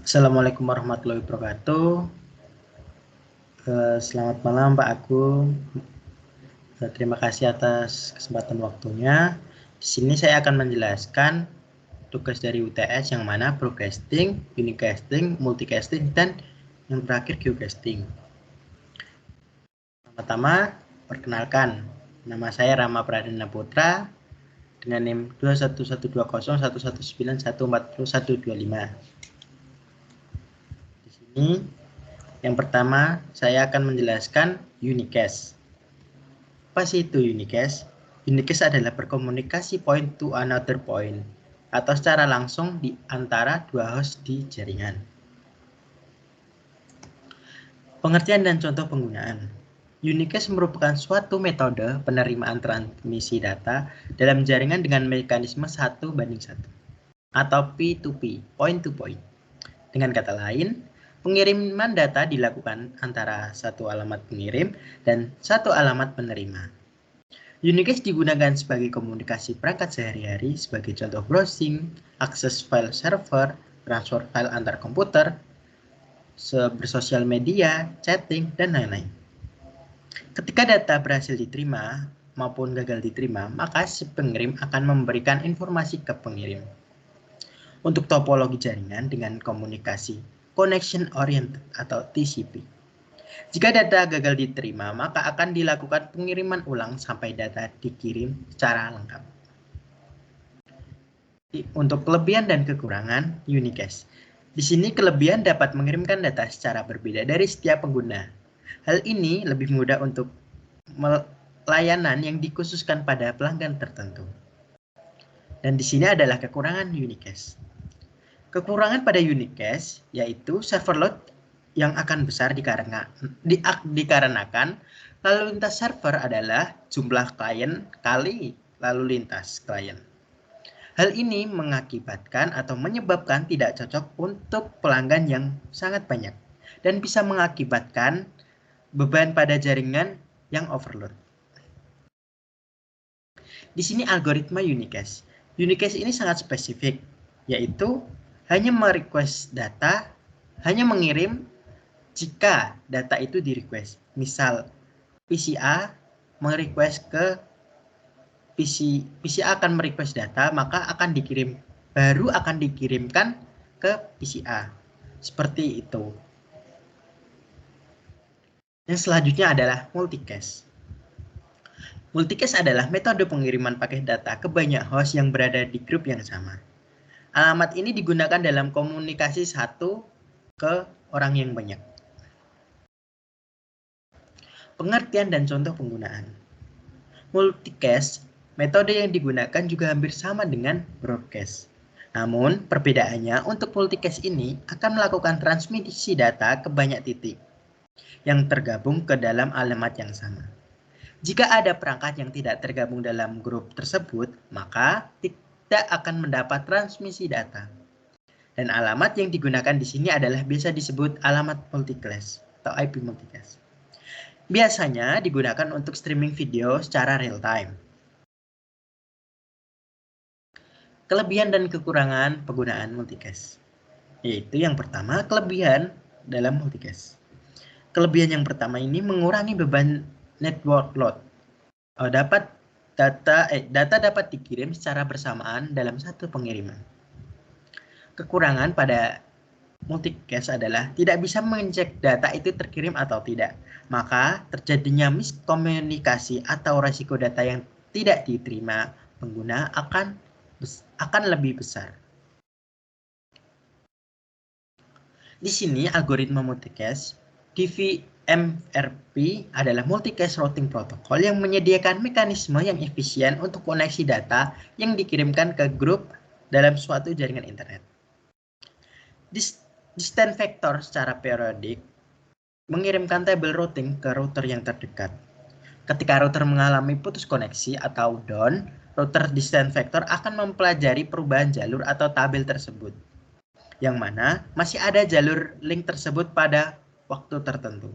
Assalamualaikum warahmatullahi wabarakatuh. Selamat malam Pak Agung. Terima kasih atas kesempatan waktunya. Di sini saya akan menjelaskan tugas dari UTS yang mana broadcasting, unicasting, multicasting, dan yang terakhir geocasting. Pertama, perkenalkan. Nama saya Rama Pradana Putra dengan NIM 211201191914125. Di sini yang pertama saya akan menjelaskan unicast. Apa sih itu unicast? Unicast adalah berkomunikasi point to another point atau secara langsung di antara dua host di jaringan. Pengertian dan contoh penggunaan. Unicast merupakan suatu metode penerimaan transmisi data dalam jaringan dengan mekanisme 1:1 atau P2P, point to point. Dengan kata lain, pengiriman data dilakukan antara satu alamat pengirim dan satu alamat penerima. Unicast digunakan sebagai komunikasi perangkat sehari-hari sebagai contoh browsing, akses file server, transfer file antar komputer, bersosial media, chatting, dan lain-lain. Ketika data berhasil diterima maupun gagal diterima, maka si pengirim akan memberikan informasi ke pengirim. Untuk topologi jaringan dengan komunikasi connection oriented atau TCP. Jika data gagal diterima, maka akan dilakukan pengiriman ulang sampai data dikirim secara lengkap. Untuk kelebihan dan kekurangan unicast. Di sini kelebihan dapat mengirimkan data secara berbeda dari setiap pengguna. Hal ini lebih mudah untuk layanan yang dikhususkan pada pelanggan tertentu. Dan di sini adalah kekurangan unicast. Kekurangan pada unicast yaitu server load yang akan besar dikarenakan lalu lintas server adalah jumlah klien kali lalu lintas klien. Hal ini mengakibatkan atau menyebabkan tidak cocok untuk pelanggan yang sangat banyak dan bisa mengakibatkan beban pada jaringan yang overload. Di sini algoritma unicast. Unicast ini sangat spesifik, yaitu hanya merequest data, hanya mengirim jika data itu di-request. Misal, PCA merequest ke PCA akan merequest data, maka baru akan dikirimkan ke PCA. Seperti itu. Yang selanjutnya adalah multicast. Multicast adalah metode pengiriman paket data ke banyak host yang berada di grup yang sama. Alamat ini digunakan dalam komunikasi satu ke orang yang banyak. Pengertian dan contoh penggunaan. Multicast, metode yang digunakan juga hampir sama dengan broadcast. Namun, perbedaannya untuk multicast ini akan melakukan transmisi data ke banyak titik yang tergabung ke dalam alamat yang sama. Jika ada perangkat yang tidak tergabung dalam grup tersebut, maka tidak akan mendapat transmisi data. Dan alamat yang digunakan di sini adalah biasa disebut alamat multicast atau IP multicast. Biasanya digunakan untuk streaming video secara real time. Kelebihan dan kekurangan penggunaan multicast. Yaitu yang pertama, kelebihan dalam multicast. Kelebihan yang pertama ini mengurangi beban network load. Data dapat dikirim secara bersamaan dalam satu pengiriman. Kekurangan pada multicast adalah tidak bisa mengecek data itu terkirim atau tidak. Maka terjadinya miskomunikasi atau risiko data yang tidak diterima pengguna akan lebih besar. Di sini algoritma multicast DVMRP adalah multicast routing protocol yang menyediakan mekanisme yang efisien untuk koneksi data yang dikirimkan ke grup dalam suatu jaringan internet. Distance vector secara periodik mengirimkan tabel routing ke router yang terdekat. Ketika router mengalami putus koneksi atau down, router distance vector akan mempelajari perubahan jalur atau tabel tersebut, yang mana masih ada jalur link tersebut pada waktu tertentu.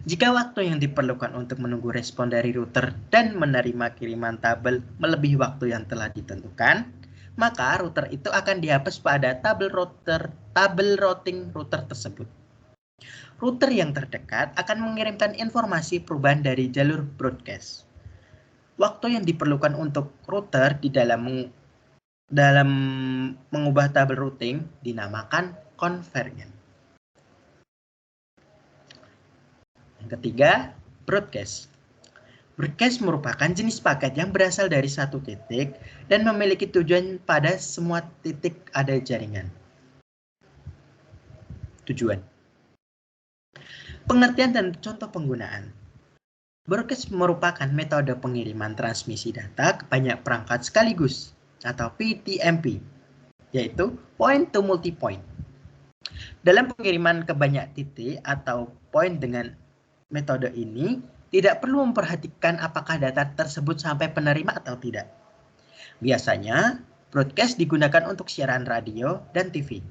Jika waktu yang diperlukan untuk menunggu respon dari router dan menerima kiriman tabel melebihi waktu yang telah ditentukan, maka router itu akan dihapus pada tabel routing router tersebut. Router yang terdekat akan mengirimkan informasi perubahan dari jalur broadcast. Waktu yang diperlukan untuk router di dalam mengubah tabel routing dinamakan conversion. Yang ketiga, broadcast. Broadcast merupakan jenis paket yang berasal dari satu titik dan memiliki tujuan pada semua titik ada jaringan. Tujuan. Pengertian dan contoh penggunaan. Broadcast merupakan metode pengiriman transmisi data ke banyak perangkat sekaligus atau PTMP, yaitu point to multipoint. Dalam pengiriman ke banyak titik atau point dengan metode ini, tidak perlu memperhatikan apakah data tersebut sampai penerima atau tidak. Biasanya, broadcast digunakan untuk siaran radio dan TV.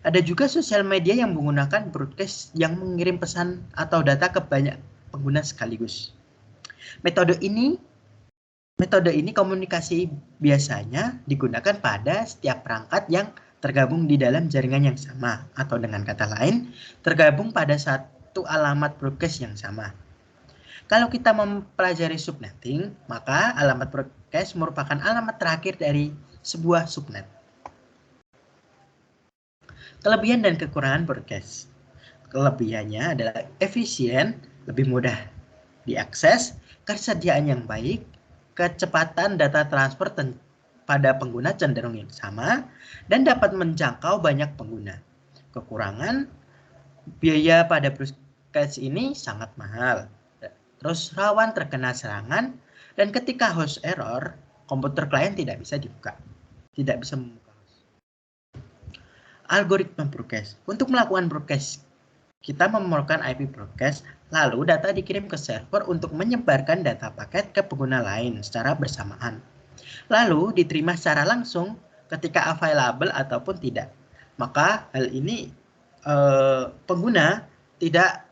Ada juga sosial media yang menggunakan broadcast yang mengirim pesan atau data ke banyak pengguna sekaligus. Metode ini komunikasi biasanya digunakan pada setiap perangkat yang tergabung di dalam jaringan yang sama, atau dengan kata lain, tergabung pada satu alamat broadcast yang sama. Kalau kita mempelajari subnetting, maka alamat broadcast merupakan alamat terakhir dari sebuah subnet. Kelebihan dan kekurangan broadcast. Kelebihannya adalah efisien, lebih mudah diakses, kesediaan yang baik, kecepatan data transfer pada pengguna cenderung yang sama, dan dapat menjangkau banyak pengguna. Kekurangan, biaya pada broadcast ini sangat mahal. Terus rawan terkena serangan, dan ketika host error, komputer klien tidak bisa dibuka. Tidak bisa membuka host. Algoritma broadcast. Untuk melakukan broadcast, kita memerlukan IP broadcast, lalu data dikirim ke server untuk menyebarkan data paket ke pengguna lain secara bersamaan. Lalu diterima secara langsung ketika available ataupun tidak. Maka hal ini pengguna tidak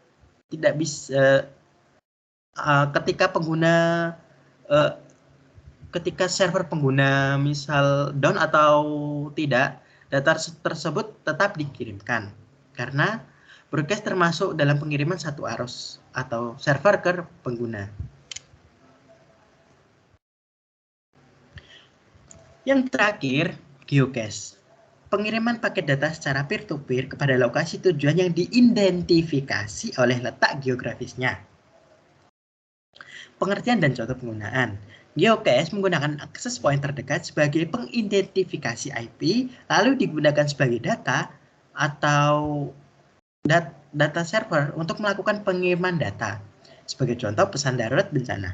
bisa ketika server pengguna misal down atau tidak, data tersebut tetap dikirimkan karena broadcast termasuk dalam pengiriman satu arus atau server ke pengguna. Yang terakhir, geocache. Pengiriman paket data secara peer-to-peer kepada lokasi tujuan yang diidentifikasi oleh letak geografisnya. Pengertian dan contoh penggunaan. Geocache menggunakan akses point terdekat sebagai pengidentifikasi IP, lalu digunakan sebagai data atau data server untuk melakukan pengiriman data. Sebagai contoh, pesan darurat bencana.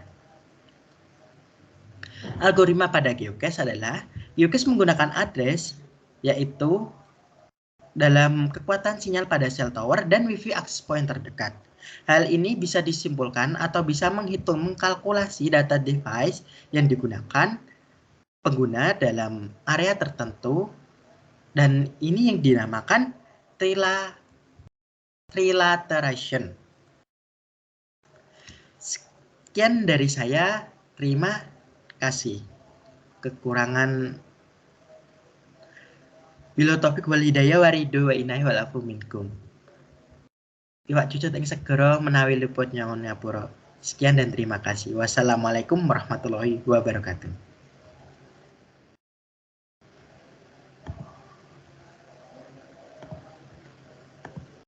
Algoritma pada geocache adalah geocache menggunakan address, yaitu dalam kekuatan sinyal pada sel tower dan wifi access point terdekat. Hal ini bisa disimpulkan atau bisa mengkalkulasi data device yang digunakan pengguna dalam area tertentu, dan ini yang dinamakan trilateration. Sekian dari saya, terima kasih. Kekurangan bila topik wal hidayah warido wa inai wal afu minkum. Iwak cucut yang segera menawi luput nyangon nyapura. Sekian dan terima kasih. Wassalamualaikum warahmatullahi wabarakatuh.